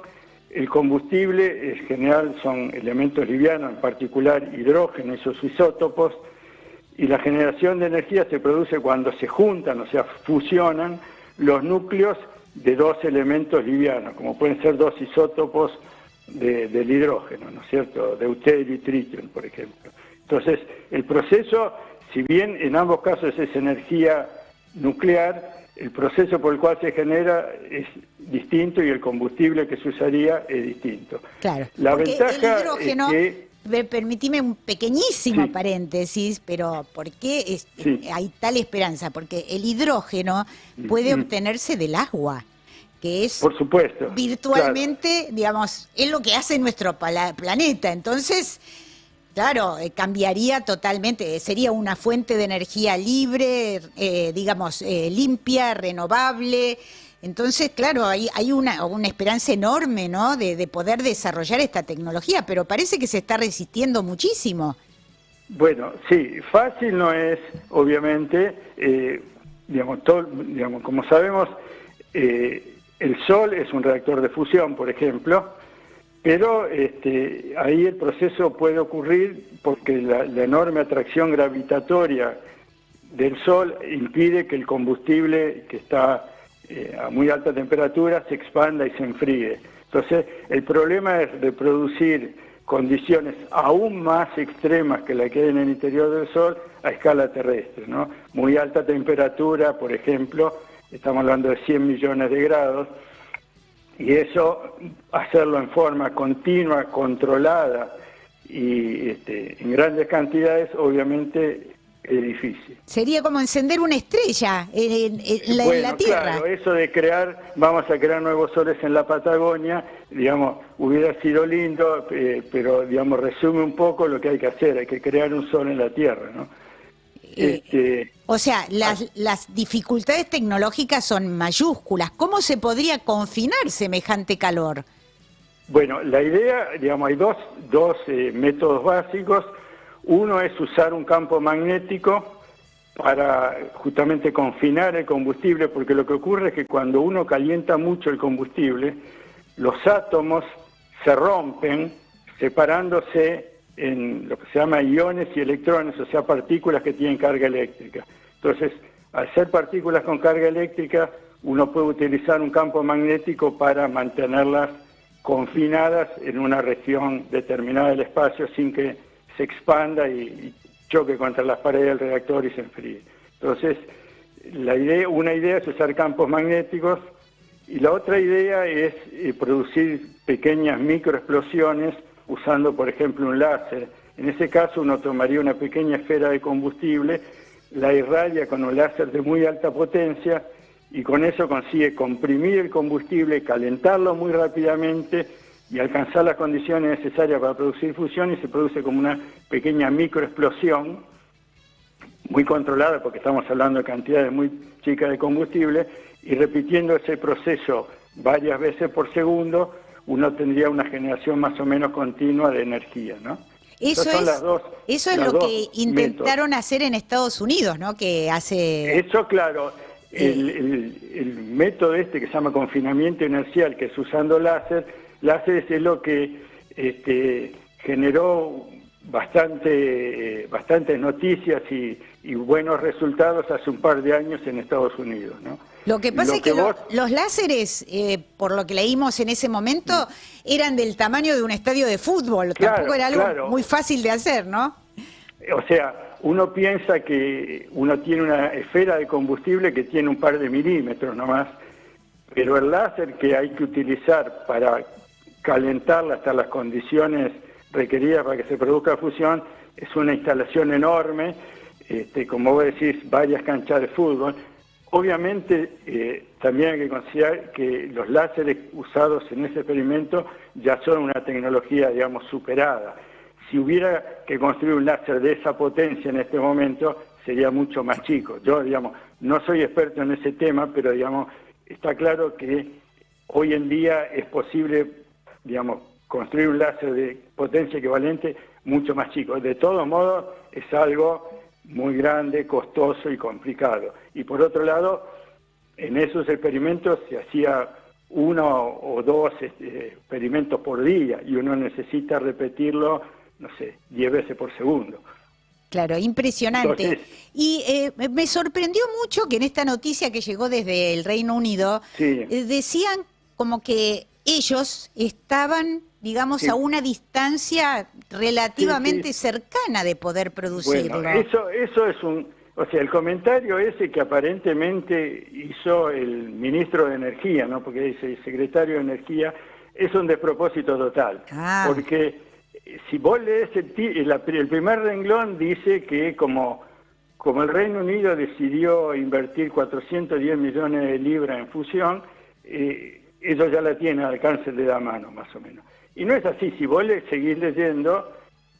el combustible en general son elementos livianos, en particular hidrógeno y sus isótopos, y la generación de energía se produce cuando se juntan, o sea, fusionan los núcleos de dos elementos livianos, como pueden ser dos isótopos del hidrógeno, ¿no es cierto?, deuterio y tritio, por ejemplo. Entonces, el proceso, si bien en ambos casos es energía nuclear, el proceso por el cual se genera es distinto y el combustible que se usaría es distinto. Claro, la porque ventaja el hidrógeno, es que... Permitime un pequeñísimo paréntesis, pero ¿por qué hay tal esperanza? Porque el hidrógeno puede obtenerse del agua, que es, por supuesto, virtualmente, digamos, es lo que hace nuestro planeta. Entonces, claro, cambiaría totalmente, sería una fuente de energía libre, limpia, renovable. Entonces, claro, hay una esperanza enorme, ¿no?, de poder desarrollar esta tecnología, pero parece que se está resistiendo muchísimo. Bueno, sí, fácil no es, obviamente, como sabemos, el Sol es un reactor de fusión, por ejemplo, pero ahí el proceso puede ocurrir porque la enorme atracción gravitatoria del Sol impide que el combustible que está a muy alta temperatura se expanda y se enfríe. Entonces, el problema es reproducir condiciones aún más extremas que la que hay en el interior del Sol a escala terrestre, ¿no? Muy alta temperatura, por ejemplo, estamos hablando de 100 millones de grados, y eso, hacerlo en forma continua, controlada y en grandes cantidades, obviamente es difícil. Sería como encender una estrella en la Tierra. Claro, eso de vamos a crear nuevos soles en la Patagonia, digamos, hubiera sido lindo, pero, digamos, resume un poco lo que hay que hacer, hay que crear un sol en la Tierra, ¿no? O sea, las dificultades tecnológicas son mayúsculas. ¿Cómo se podría confinar semejante calor? Bueno, la idea, digamos, hay dos métodos básicos. Uno es usar un campo magnético para justamente confinar el combustible, porque lo que ocurre es que cuando uno calienta mucho el combustible, los átomos se rompen separándose en lo que se llama iones y electrones, o sea, partículas que tienen carga eléctrica. Entonces, al ser partículas con carga eléctrica, uno puede utilizar un campo magnético para mantenerlas confinadas en una región determinada del espacio sin que se expanda y choque contra las paredes del reactor y se enfríe. Entonces, una idea es usar campos magnéticos y la otra idea es producir pequeñas microexplosiones usando, por ejemplo, un láser. En ese caso, uno tomaría una pequeña esfera de combustible, la irradia con un láser de muy alta potencia y con eso consigue comprimir el combustible, calentarlo muy rápidamente y alcanzar las condiciones necesarias para producir fusión, y se produce como una pequeña microexplosión muy controlada, porque estamos hablando de cantidades muy chicas de combustible, y repitiendo ese proceso varias veces por segundo, uno tendría una generación más o menos continua de energía, ¿no? Eso es lo que intentaron hacer en Estados Unidos, ¿no? Que hace... Eso, claro. El método que se llama confinamiento inercial, que es usando láseres es lo que generó bastantes noticias y buenos resultados hace un par de años en Estados Unidos, ¿no? Lo que pasa es que los láseres, por lo que leímos en ese momento, eran del tamaño de un estadio de fútbol. Claro, tampoco era algo muy fácil de hacer, ¿no? O sea, uno piensa que uno tiene una esfera de combustible que tiene un par de milímetros nomás, pero el láser que hay que utilizar para calentarla hasta las condiciones requeridas para que se produzca fusión es una instalación enorme, como vos decís, varias canchas de fútbol. Obviamente también hay que considerar que los láseres usados en ese experimento ya son una tecnología, digamos, superada. Si hubiera que construir un láser de esa potencia en este momento, sería mucho más chico. Yo, digamos, no soy experto en ese tema, pero, digamos, está claro que hoy en día es posible, digamos, construir un láser de potencia equivalente mucho más chico. De todos modos, es algo muy grande, costoso y complicado. Y por otro lado, en esos experimentos se hacía 1 o 2 experimentos por día y uno necesita repetirlo, no sé, 10 veces por segundo. Claro, impresionante. Entonces, y me sorprendió mucho que en esta noticia que llegó desde el Reino Unido, decían como que ellos estaban, digamos, a una distancia relativamente cercana de poder producirlo. Bueno, eso es o sea, el comentario ese que aparentemente hizo el ministro de Energía, ¿no? Porque dice el secretario de Energía, es un despropósito total. Porque si vos lees el primer renglón, dice que como el Reino Unido decidió invertir 410 millones de libras en fusión, ellos ya la tienen al alcance de la mano, más o menos. Y no es así. Si vos seguís leyendo,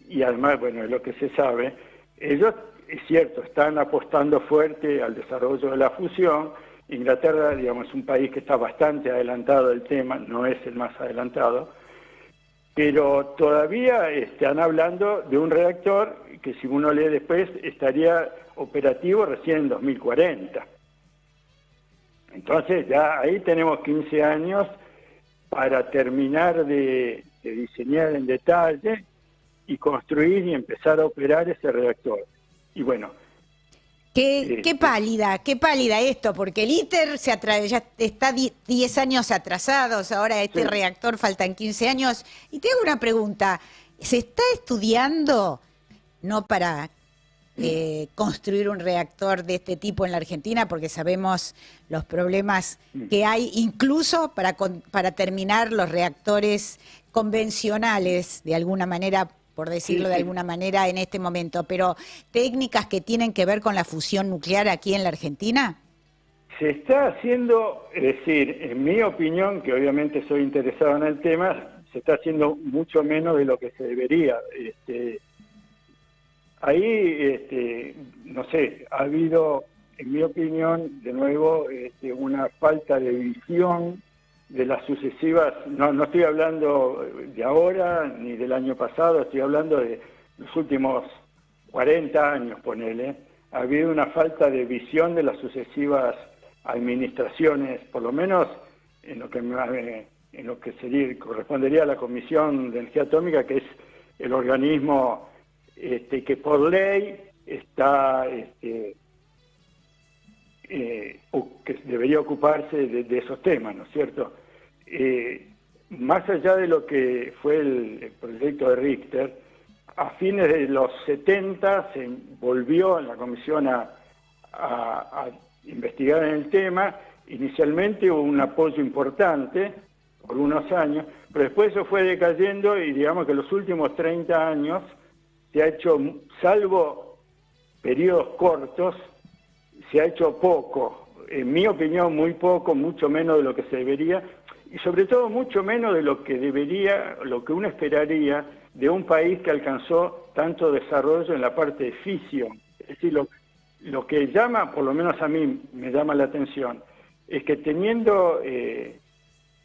y además, bueno, es lo que se sabe, ellos, es cierto, están apostando fuerte al desarrollo de la fusión. Inglaterra, digamos, es un país que está bastante adelantado del tema, no es el más adelantado, pero todavía están hablando de un reactor que, si uno lee después, estaría operativo recién en 2040. Entonces ya ahí tenemos 15 años para terminar de diseñar en detalle y construir y empezar a operar ese reactor. Y bueno... Qué pálida esto, porque el ITER ya está 10 años atrasados, ahora este reactor faltan 15 años. Y te hago una pregunta, ¿se está estudiando, no para construir un reactor de este tipo en la Argentina, porque sabemos los problemas que hay, incluso para terminar los reactores convencionales, de alguna manera, por decirlo de alguna manera, en este momento. Pero técnicas que tienen que ver con la fusión nuclear aquí en la Argentina. Se está haciendo, es decir, en mi opinión, que obviamente soy interesado en el tema, se está haciendo mucho menos de lo que se debería. Ahí, no sé, ha habido, en mi opinión, de nuevo, una falta de visión de las sucesivas, no estoy hablando de ahora ni del año pasado, estoy hablando de los últimos 40 años, ponele. Ha habido una falta de visión de las sucesivas administraciones, por lo menos en lo que correspondería a la Comisión de Energía Atómica, que es el organismo que por ley está que debería ocuparse de esos temas, ¿no es cierto? Más allá de lo que fue el proyecto de Richter, a fines de los 70 se volvió en la comisión a investigar en el tema. Inicialmente hubo un apoyo importante por unos años, pero después eso fue decayendo y digamos que los últimos 30 años se ha hecho, salvo periodos cortos, se ha hecho poco, en mi opinión muy poco, mucho menos de lo que se debería, y sobre todo mucho menos de lo que debería, lo que uno esperaría de un país que alcanzó tanto desarrollo en la parte de fisión. Es decir, lo que llama, por lo menos a mí me llama la atención, es que teniendo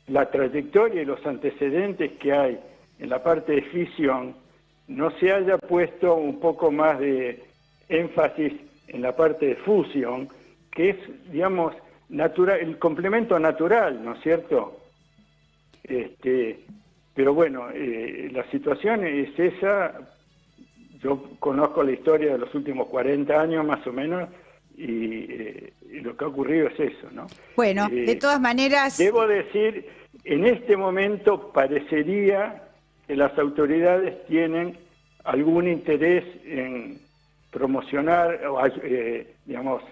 la trayectoria y los antecedentes que hay en la parte de fisión, no se haya puesto un poco más de énfasis en la parte de fusión, que es, digamos, natural, el complemento natural, ¿no es cierto? Pero bueno, la situación es esa. Yo conozco la historia de los últimos 40 años más o menos y lo que ha ocurrido es eso, ¿no? Bueno, de todas maneras... Debo decir, en este momento parecería que las autoridades tienen algún interés en promocionar o, digamos,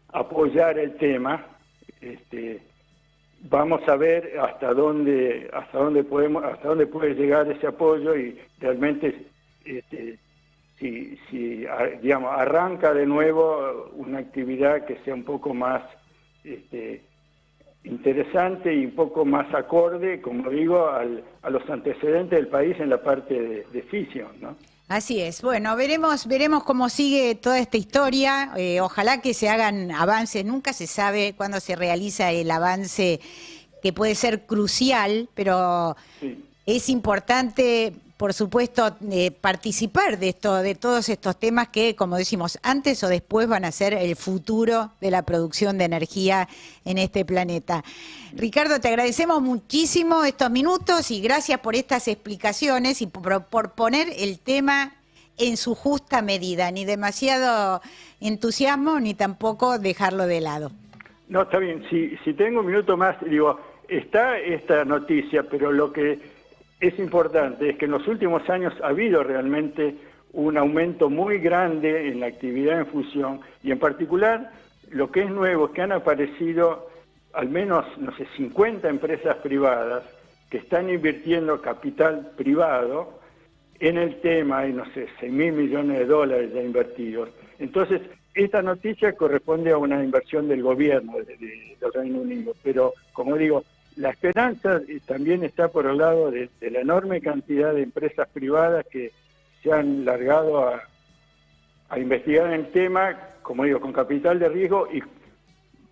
apoyar el tema. Vamos a ver hasta dónde puede llegar ese apoyo y realmente si digamos arranca de nuevo una actividad que sea un poco más interesante y un poco más acorde, como digo, a los antecedentes del país en la parte de fisión, ¿no? Así es. Bueno, veremos cómo sigue toda esta historia. Ojalá que se hagan avances. Nunca se sabe cuándo se realiza el avance, que puede ser crucial, pero sí. Es importante, por supuesto, participar de todos estos temas que, como decimos, antes o después van a ser el futuro de la producción de energía en este planeta. Ricardo, te agradecemos muchísimo estos minutos y gracias por estas explicaciones y por poner el tema en su justa medida, ni demasiado entusiasmo ni tampoco dejarlo de lado. No, está bien, si tengo un minuto más, digo, está esta noticia, pero lo que es importante es que en los últimos años ha habido realmente un aumento muy grande en la actividad en fusión y en particular lo que es nuevo es que han aparecido al menos, no sé, 50 empresas privadas que están invirtiendo capital privado en el tema, hay, no sé, $6.000 millones ya invertidos. Entonces, esta noticia corresponde a una inversión del gobierno del Reino Unido, pero como digo, la esperanza también está por el lado de la enorme cantidad de empresas privadas que se han largado a investigar el tema, como digo, con capital de riesgo y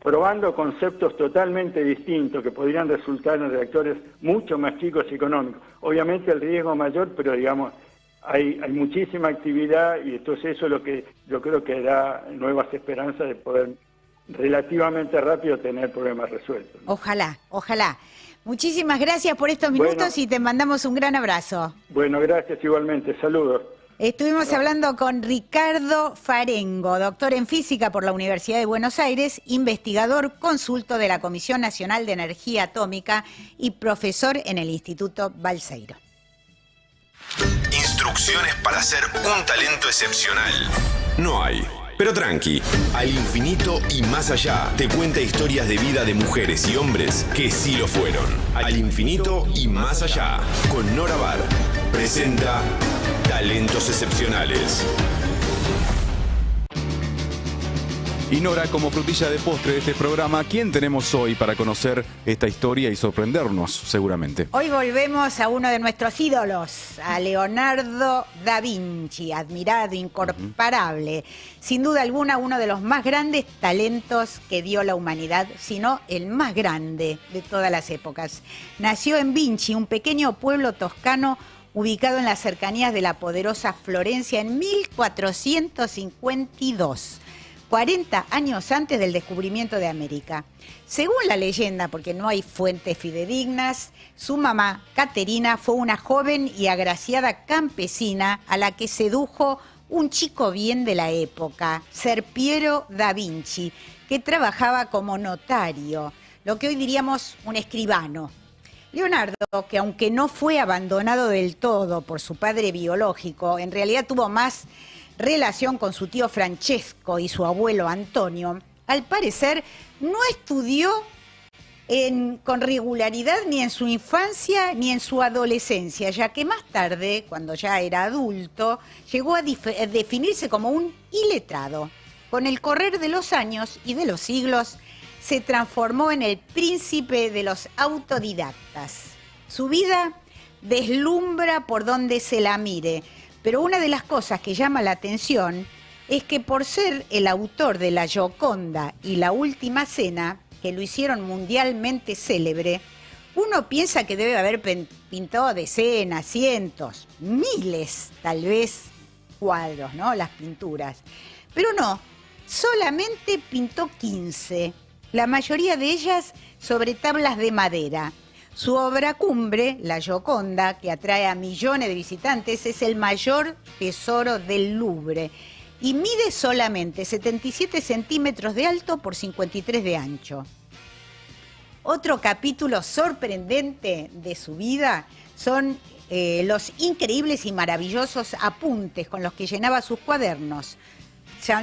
probando conceptos totalmente distintos que podrían resultar en reactores mucho más chicos y económicos. Obviamente el riesgo mayor, pero digamos, hay muchísima actividad y entonces eso es lo que yo creo que da nuevas esperanzas de poder relativamente rápido tener problemas resueltos, ¿no? Ojalá. Muchísimas gracias por estos minutos y te mandamos un gran abrazo. Bueno, gracias igualmente. Saludos. Estuvimos hablando con Ricardo Farengo, doctor en física por la Universidad de Buenos Aires, investigador consulto de la Comisión Nacional de Energía Atómica y profesor en el Instituto Balseiro. Instrucciones para ser un talento excepcional. no hay. Pero tranqui, Al Infinito y Más Allá te cuenta historias de vida de mujeres y hombres que sí lo fueron. Al Infinito y Más Allá, con Nora Bar, presenta Talentos Excepcionales. Y Nora, como frutilla de postre de este programa, ¿quién tenemos hoy para conocer esta historia y sorprendernos, seguramente? Hoy volvemos a uno de nuestros ídolos, a Leonardo da Vinci, admirado, incomparable. Sin duda alguna, uno de los más grandes talentos que dio la humanidad, sino el más grande de todas las épocas. Nació en Vinci, un pequeño pueblo toscano ubicado en las cercanías de la poderosa Florencia en 1452. 40 años antes del descubrimiento de América. Según la leyenda, porque no hay fuentes fidedignas, su mamá, Caterina, fue una joven y agraciada campesina a la que sedujo un chico bien de la época, Ser Piero da Vinci, que trabajaba como notario, lo que hoy diríamos un escribano. Leonardo, que aunque no fue abandonado del todo por su padre biológico, en realidad tuvo más relación con su tío Francesco y su abuelo Antonio, al parecer no estudió con regularidad ni en su infancia ni en su adolescencia, ya que más tarde, cuando ya era adulto, llegó a definirse como un iletrado. Con el correr de los años y de los siglos, se transformó en el príncipe de los autodidactas. Su vida deslumbra por donde se la mire, pero una de las cosas que llama la atención es que por ser el autor de La Gioconda y La Última Cena, que lo hicieron mundialmente célebre, uno piensa que debe haber pintado decenas, cientos, miles, tal vez, cuadros, ¿no? Las pinturas. Pero no, solamente pintó 15, la mayoría de ellas sobre tablas de madera. Su obra cumbre, La Gioconda, que atrae a millones de visitantes, es el mayor tesoro del Louvre y mide solamente 77 centímetros de alto por 53 de ancho. Otro capítulo sorprendente de su vida son los increíbles y maravillosos apuntes con los que llenaba sus cuadernos.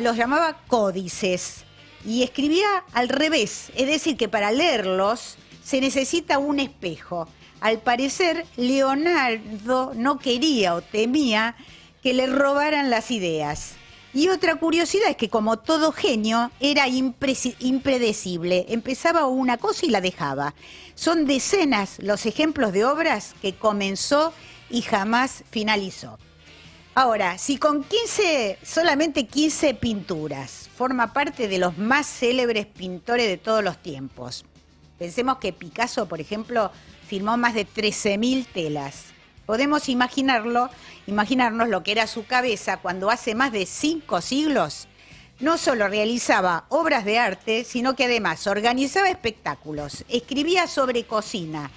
Los llamaba códices y escribía al revés, es decir, que para leerlos se necesita un espejo. Al parecer, Leonardo no quería o temía que le robaran las ideas. Y otra curiosidad es que, como todo genio, era impredecible. Empezaba una cosa y la dejaba. Son decenas los ejemplos de obras que comenzó y jamás finalizó. Ahora, si con solamente 15 pinturas forma parte de los más célebres pintores de todos los tiempos. Pensemos que Picasso, por ejemplo, filmó más de 13.000 telas. Podemos imaginarnos lo que era su cabeza cuando hace más de 5 siglos no solo realizaba obras de arte, sino que además organizaba espectáculos, escribía sobre cocina,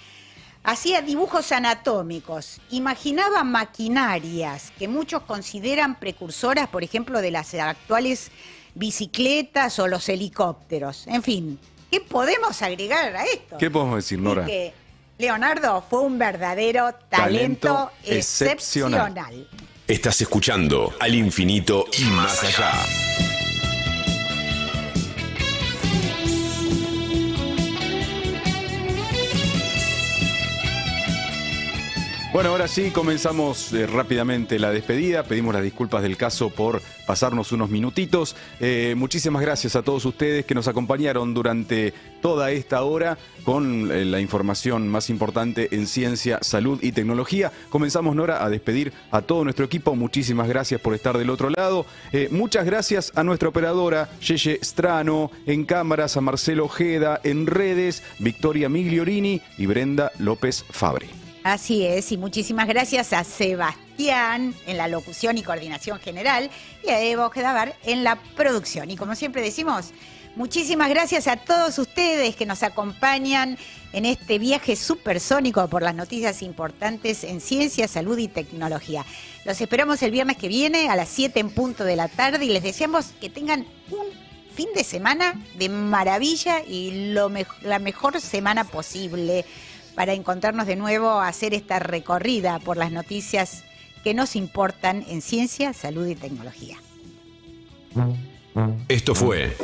hacía dibujos anatómicos, imaginaba maquinarias que muchos consideran precursoras, por ejemplo, de las actuales bicicletas o los helicópteros. En fin, ¿qué podemos agregar a esto? ¿Qué podemos decir, Nora? Que Leonardo fue un verdadero talento excepcional. Estás escuchando Al Infinito y Más Allá. Bueno, ahora sí, comenzamos rápidamente la despedida. Pedimos las disculpas del caso por pasarnos unos minutitos. Muchísimas gracias a todos ustedes que nos acompañaron durante toda esta hora con la información más importante en ciencia, salud y tecnología. Comenzamos, Nora, a despedir a todo nuestro equipo. Muchísimas gracias por estar del otro lado. Muchas gracias a nuestra operadora, Yeye Strano, en cámaras, a Marcelo Ojeda, en redes, Victoria Migliorini y Brenda López Fabri. Así es, y muchísimas gracias a Sebastián en la locución y coordinación general y a Evo Gedavar en la producción. Y como siempre decimos, muchísimas gracias a todos ustedes que nos acompañan en este viaje supersónico por las noticias importantes en ciencia, salud y tecnología. Los esperamos el viernes que viene a las 7 en punto de la tarde y les deseamos que tengan un fin de semana de maravilla y la mejor semana posible, para encontrarnos de nuevo a hacer esta recorrida por las noticias que nos importan en ciencia, salud y tecnología. Esto fue